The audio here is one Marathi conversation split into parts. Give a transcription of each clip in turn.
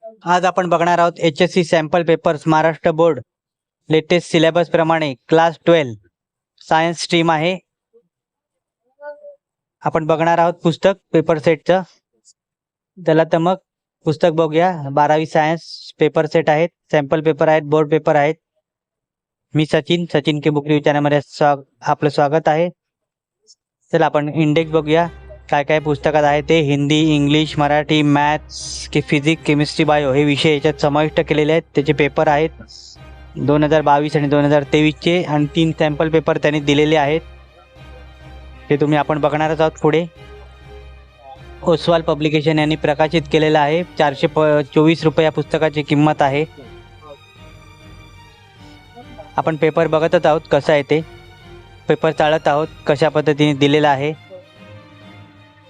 आज आपण बघणार आहोत HSC sample papers Maharashtra board latest syllabus प्रमाणे क्लास 12 सायन्स स्ट्रीम आहे। आपण बघणार आहोत पुस्तक पेपर सेटचं। त्याला तर मग पुस्तक बघूया। 12वी सायन्स पेपर सेट आहेत, सॅम्पल पेपर आहेत, बोर्ड पेपर आहेत। मी सचिन के बुक रिव्ह्यू चॅनलमध्ये आपलं स्वागत आहे। चला आपण इंडेक्स बघूया, काय काय पुस्तकात आहे ते। हिंदी, इंग्लिश, मराठी, मॅथ्स की फिजिक्स, केमिस्ट्री, बायो हे विषय याच्यात समाविष्ट केलेले आहेत। त्याचे पेपर आहेत 2022 आणि 2023चे आणि 3 सॅम्पल पेपर त्यांनी दिलेले आहेत। ते आपण बघणारच आहोत पुढे। ओसवाल पब्लिकेशन यांनी प्रकाशित केलेलं आहे। 424 रुपये या पुस्तकाची किंमत आहे। आपण पेपर बघतच आहोत कसं आहे ते, पेपर चाळत आहोत कशा पद्धतीने दिलेलं आहे।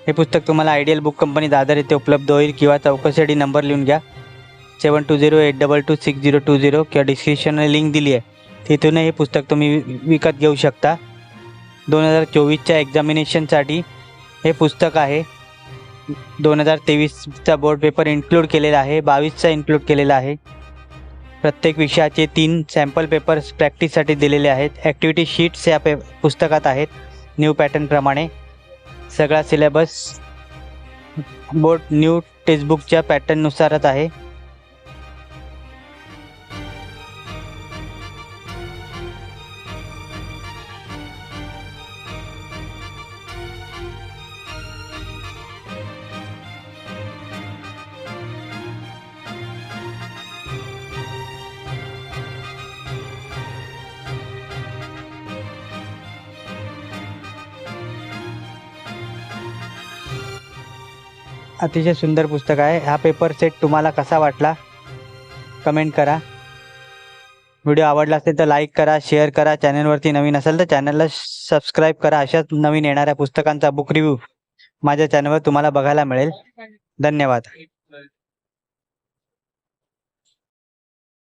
हे पुस्तक तुम्हाला आयडियल बुक कंपनी दादर येथे उपलब्ध होईल किंवा चौकशीसाठी नंबर लिहून घ्या 7208226020 किंवा डिस्क्रिप्शनमध्ये लिंक दिली आहे, तिथून हे पुस्तक तुम्ही विकत घेऊ शकता। 2024च्या एक्झामिनेशनसाठी हे पुस्तक आहे। 2023चा बोर्ड पेपर इन्क्लूड केलेला आहे, 22चा इन्क्लूड केलेला आहे। प्रत्येक विषयाचे 3 सॅम्पल पेपर्स प्रॅक्टिससाठी दिलेले आहेत। ॲक्टिव्हिटी शीट्स या पुस्तकात आहेत न्यू पॅटर्न प्रमाणे। सगळा सिलेबस बोर्ड न्यू टेक्स्टबुकच्या पॅटर्ननुसारच आहे। अतिशय सुंदर पुस्तक आहे। हा पेपर सेट तुम्हाला कसा वाटला कमेंट करा। व्हिडिओ आवडला असेल तर लाईक करा, शेअर करा। चॅनलवरती नवीन असेल तर चॅनलला सबस्क्राईब करा। अशाच नवीन येणाऱ्या पुस्तकांचा बुक रिव्ह्यू माझ्या चॅनलवर तुम्हाला बघायला मिळेल। धन्यवाद।